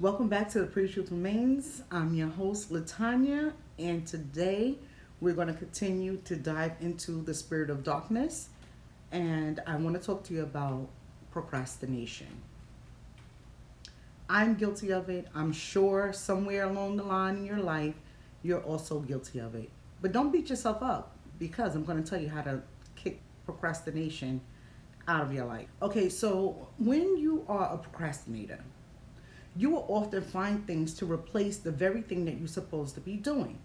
Welcome back to The Pretty Truth Remains. I'm your host, Latanya, and today we're going to continue to dive into the spirit of darkness, and I want to talk to you about procrastination. I'm guilty of it. I'm sure somewhere along the line in your life, you're also guilty of it. But don't beat yourself up, because I'm going to tell you how to kick procrastination out of your life. Okay, so when you are a procrastinator, you will often find things to replace the very thing that you're supposed to be doing.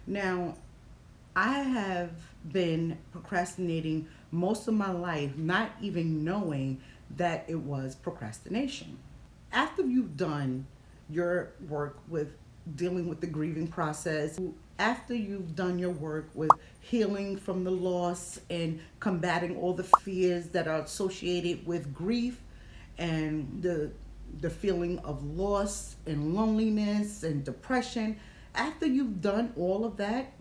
Now, I have been procrastinating most of my life, not even knowing that it was procrastination. After you've done your work with dealing with the grieving process, after you've done your work with healing from the loss and combating all the fears that are associated with grief and the feeling of loss and loneliness and depression, after you've done all of that,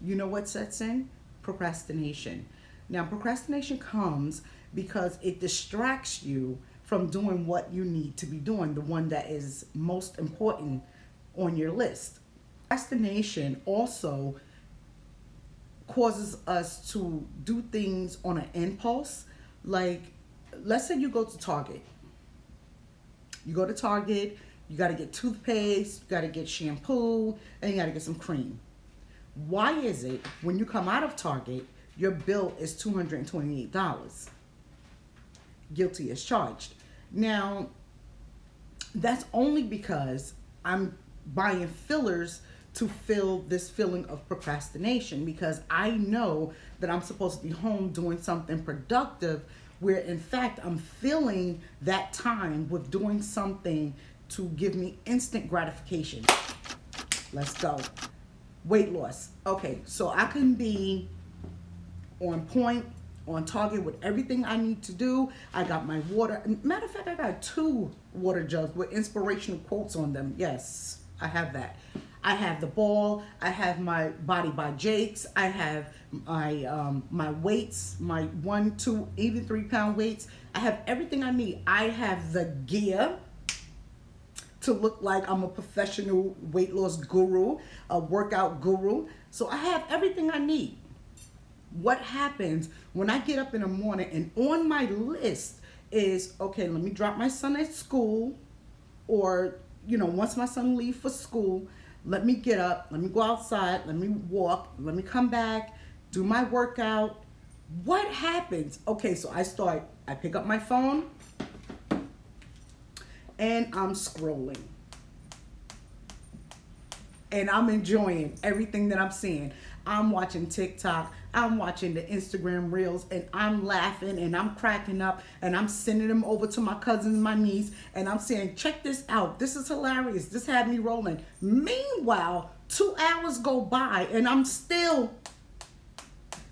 you know what sets in? Procrastination. Now, procrastination comes because it distracts you from doing what you need to be doing, the one that is most important on your list. Procrastination also causes us to do things on an impulse. Like, let's say you go to Target. You go to Target, you got to get toothpaste, you got to get shampoo, and you got to get some cream. Why is it when you come out of Target, your bill is $228? Guilty as charged. Now, that's only because I'm buying fillers to fill this feeling of procrastination, because I know that I'm supposed to be home doing something productive, where in fact I'm filling that time with doing something to give me instant gratification. Let's go. Weight loss. Okay, so I can be on point, on target with everything I need to do. I got my water. Matter of fact, I got 2 water jugs with inspirational quotes on them. Yes, I have that. I have the ball. I have my Body by Jake's. I have my weights, my 1, 2, even 3 pound weights. I have everything I need. I have the gear to look like I'm a professional weight loss guru, a workout guru. So I have everything I need. What happens when I get up in the morning and on my list is, okay, let me drop my son at school, or, once my son leaves for school, let me get up, let me go outside, let me walk, let me come back, do my workout. What happens? Okay, so I pick up my phone and I'm scrolling. And I'm enjoying everything that I'm seeing. I'm watching TikTok, I'm watching the Instagram reels, and I'm laughing and I'm cracking up, and I'm sending them over to my cousins and my niece, and I'm saying, check this out, this is hilarious, this had me rolling. Meanwhile, 2 hours go by and I'm still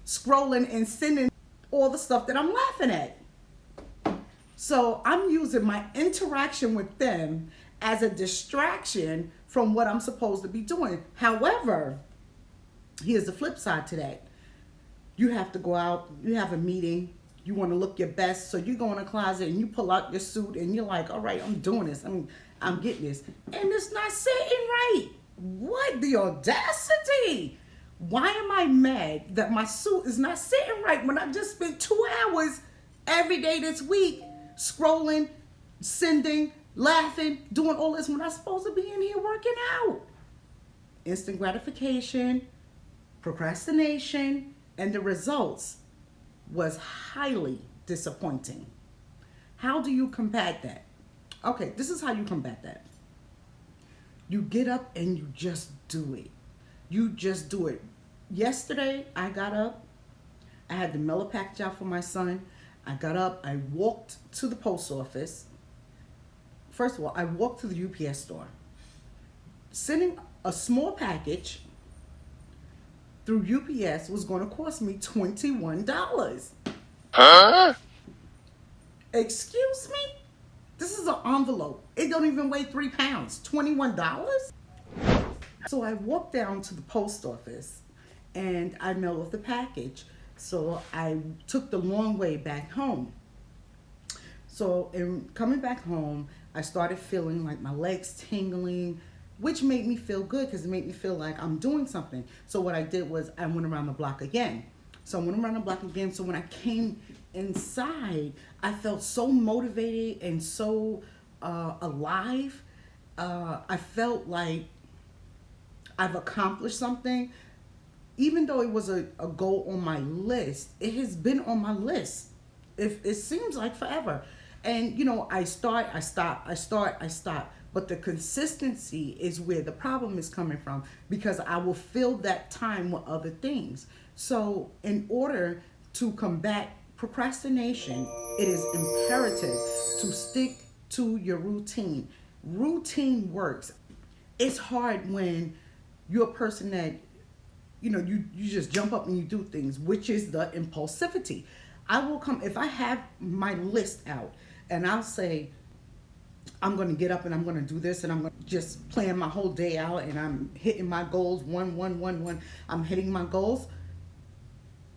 scrolling and sending all the stuff that I'm laughing at. So I'm using my interaction with them as a distraction from what I'm supposed to be doing. However, here's the flip side to that. You have to go out, you have a meeting, you want to look your best, so you go in a closet and you pull out your suit and you're like, all right, I'm doing this, I'm getting this. And it's not sitting right. What the audacity? Why am I mad that my suit is not sitting right when I just spent 2 hours every day this week scrolling, sending, laughing, doing all this when I'm supposed to be in here working out? Instant gratification, procrastination, and the results was highly disappointing. How do you combat that? Okay, this is how you combat that. You get up and you just do it. You just do it. Yesterday, I got up. I had to mail a package out for my son. I got up. I walked to the post office. First of all, I walked to the UPS store. Sending a small package through UPS was going to cost me $21. Huh? Excuse me? This is an envelope. It don't even weigh 3 pounds. $21? So I walked down to the post office and I mailed off the package. So I took the long way back home. So in coming back home, I started feeling like my legs tingling, which made me feel good because it made me feel like I'm doing something. So what I did was I went around the block again. So I went around the block again. So when I came inside, I felt so motivated and so alive. I felt like I've accomplished something. Even though it was a goal on my list, it has been on my list. If it seems like forever. And you know, I start, I stop, I start, I stop. But the consistency is where the problem is coming from, because I will fill that time with other things. So in order to combat procrastination, it is imperative to stick to your routine. Routine works. It's hard when you're a person that, you know, you just jump up and you do things, which is the impulsivity. I will come, if I have my list out and I'll say, I'm going to get up and I'm going to do this, and I'm going to just plan my whole day out, and I'm hitting my goals, one. I'm hitting my goals.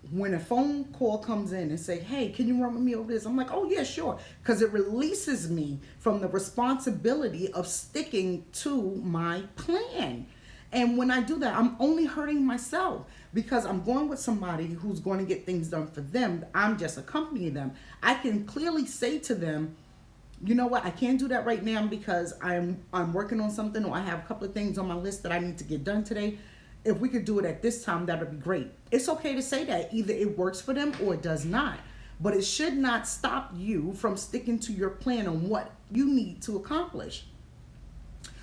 When a phone call comes in and say, hey, can you run with me over this? I'm like, oh yeah, sure. Because it releases me from the responsibility of sticking to my plan. And when I do that, I'm only hurting myself, because I'm going with somebody who's going to get things done for them. I'm just accompanying them. I can clearly say to them, you know what, I can't do that right now because I'm working on something, or I have a couple of things on my list that I need to get done today. If we could do it at this time, that would be great. It's okay to say that. Either it works for them or it does not. But it should not stop you from sticking to your plan on what you need to accomplish.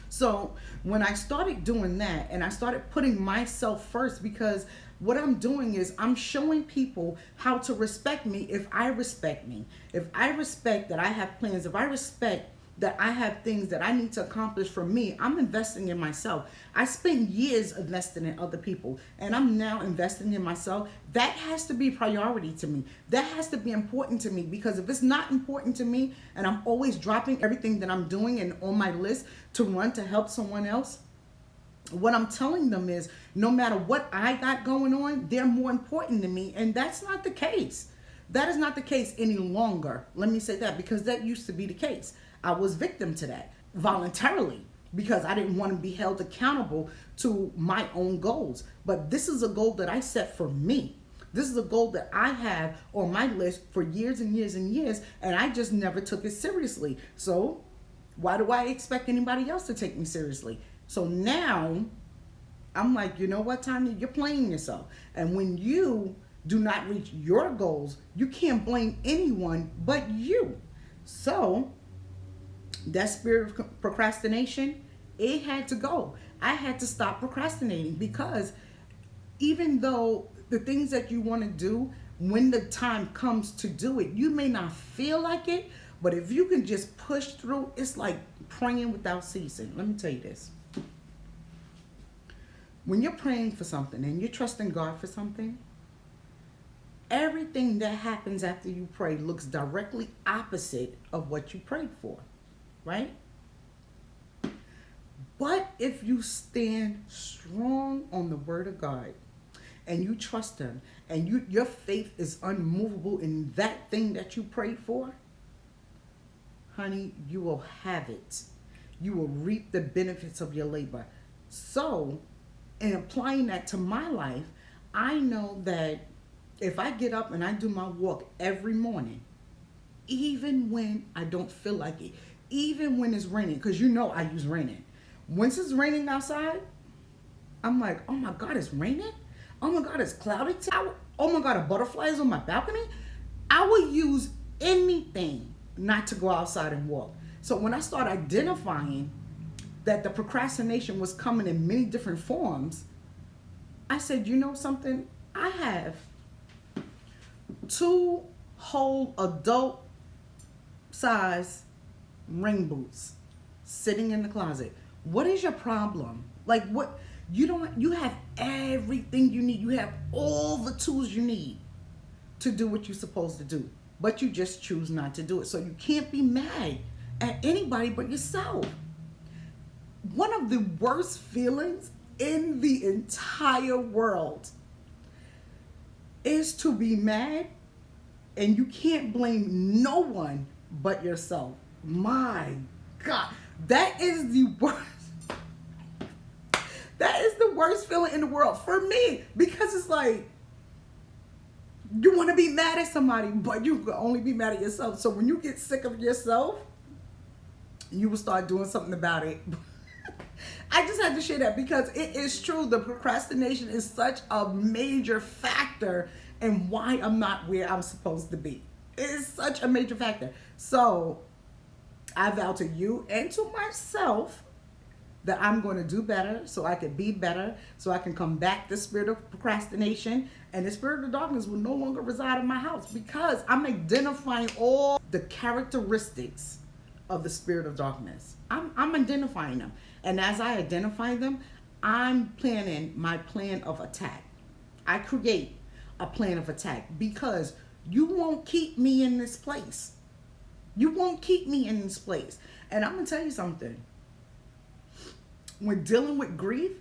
So when I started doing that, and I started putting myself first, because what I'm doing is I'm showing people how to respect me if I respect me. If I respect that I have plans, if I respect that I have things that I need to accomplish for me, I'm investing in myself. I spent years investing in other people, and I'm now investing in myself. That has to be priority to me. That has to be important to me, because if it's not important to me and I'm always dropping everything that I'm doing and on my list to run to help someone else, what I'm telling them is, no matter what I got going on, they're more important to me. And that's not the case. That is not the case any longer. Let me say that, because that used to be the case. I was victim to that voluntarily, because I didn't want to be held accountable to my own goals. But this is a goal that I set for me. This is a goal that I have on my list for years and years and years, and I just never took it seriously. So why do I expect anybody else to take me seriously? So now I'm like, you know what, Tanya, you're playing yourself. And when you do not reach your goals, you can't blame anyone but you. So that spirit of procrastination, it had to go. I had to stop procrastinating, because even though the things that you want to do, when the time comes to do it, you may not feel like it, but if you can just push through, it's like praying without ceasing. Let me tell you this. When you're praying for something and you're trusting God for something, everything that happens after you pray looks directly opposite of what you prayed for, right? But if you stand strong on the word of God and you trust him, and your faith is unmovable in that thing that you prayed for, honey, you will have it. You will reap the benefits of your labor. So, in applying that to my life, I know that if I get up and I do my walk every morning, even when I don't feel like it, even when it's raining, because you know I use raining. Once it's raining outside, I'm like, oh my God, it's raining? Oh my God, it's cloudy. Oh my God, a butterfly is on my balcony. I will use anything not to go outside and walk. So when I start identifying that the procrastination was coming in many different forms, I said, you know something? I have 2 whole adult size rain boots sitting in the closet. What is your problem? Like, what? You have everything you need. You have all the tools you need to do what you're supposed to do, but you just choose not to do it. So you can't be mad at anybody but yourself. One of the worst feelings in the entire world is to be mad and you can't blame no one but yourself. My God, that is the worst. That is the worst feeling in the world for me, because it's like, you want to be mad at somebody, but you can only be mad at yourself. So when you get sick of yourself, you will start doing something about it. I just had to share that because it is true. The procrastination is such a major factor in why I'm not where I'm supposed to be. It is such a major factor. So I vow to you and to myself that I'm going to do better so I can be better, so I can combat the spirit of procrastination, and the spirit of darkness will no longer reside in my house, because I'm identifying all the characteristics of the spirit of darkness. I'm identifying them. And as I identify them, I'm planning my plan of attack. I create a plan of attack, because you won't keep me in this place. You won't keep me in this place. And I'm going to tell you something. When dealing with grief,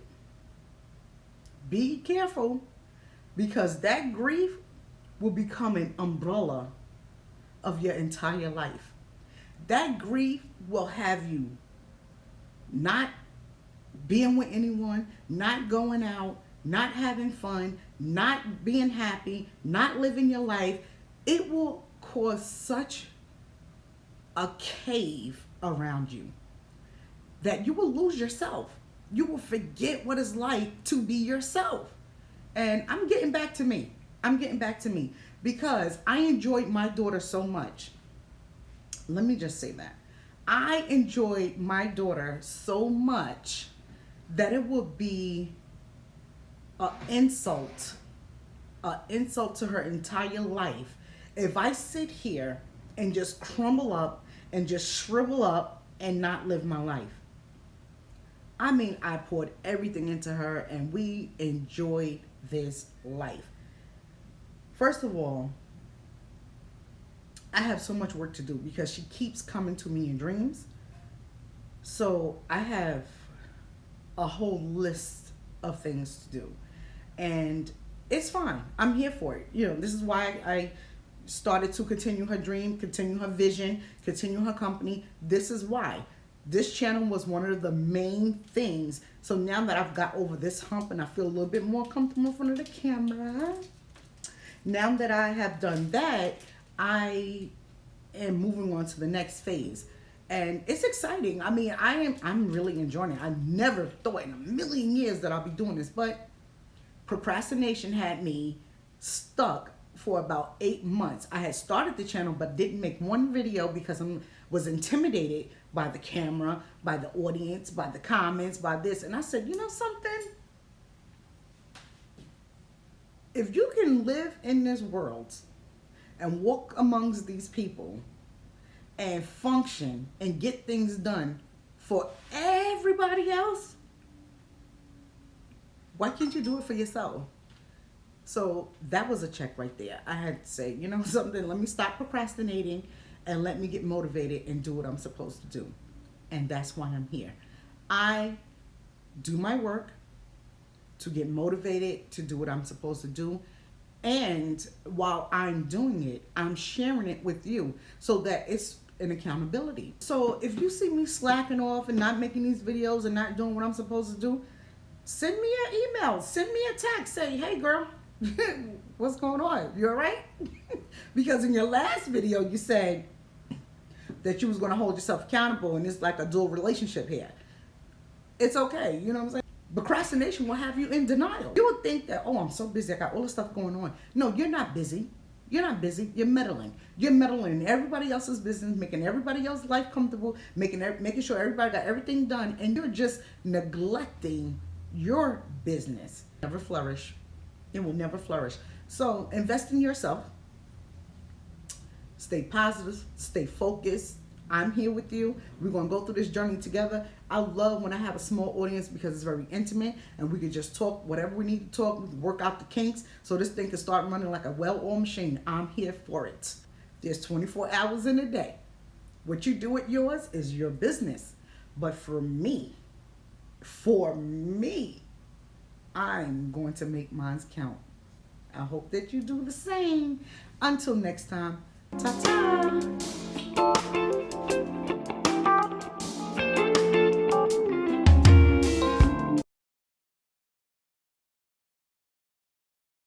be careful, because that grief will become an umbrella of your entire life. That grief will have you not being with anyone, not going out, not having fun, not being happy, not living your life. It will cause such a cave around you that you will lose yourself. You will forget what it's like to be yourself. And I'm getting back to me. I'm getting back to me because I enjoyed my daughter so much. Let me just say that. I enjoyed my daughter so much that it would be an insult to her entire life if I sit here and just crumble up and just shrivel up and not live my life. I mean, I poured everything into her and we enjoyed this life. First of all, I have so much work to do because she keeps coming to me in dreams. So I have a whole list of things to do. And it's fine. I'm here for it. You know, this is why I started to continue her dream, continue her vision, continue her company. This is why. This channel was one of the main things. So now that I've got over this hump and I feel a little bit more comfortable in front of the camera, now that I have done that, I am moving on to the next phase. And it's exciting. I mean, I'm really enjoying it. I never thought in a million years that I'll be doing this, but procrastination had me stuck for about 8 months. I had started the channel but didn't make one video because I was intimidated by the camera, by the audience, by the comments, by this. And I said, you know something? If you can live in this world and walk amongst these people and function and get things done for everybody else, why can't you do it for yourself? So that was a check right there. I had to say, you know something, let me stop procrastinating and let me get motivated and do what I'm supposed to do. And that's why I'm here. I do my work to get motivated to do what I'm supposed to do. And while I'm doing it, I'm sharing it with you so that it's an accountability. So if you see me slacking off and not making these videos and not doing what I'm supposed to do, send me an email, send me a text, say, hey girl, what's going on? You all right? Because in your last video, you said that you was going to hold yourself accountable, and it's like a dual relationship here. It's okay. You know what I'm saying? Procrastination will have you in denial. You would think that, oh, I'm so busy. I got all this stuff going on. No, you're not busy. You're not busy. You're meddling. You're meddling in everybody else's business, making everybody else's life comfortable, making sure everybody got everything done, and you're just neglecting your business. Never flourish. It will never flourish. So invest in yourself. Stay positive. Stay focused. I'm here with you. We're going to go through this journey together. I love when I have a small audience because it's very intimate and we can just talk whatever we need to talk. We can work out the kinks so this thing can start running like a well-oiled machine. I'm here for it. There's 24 hours in a day. What you do with yours is your business. But for me, I'm going to make mine count. I hope that you do the same. Until next time, ta-ta.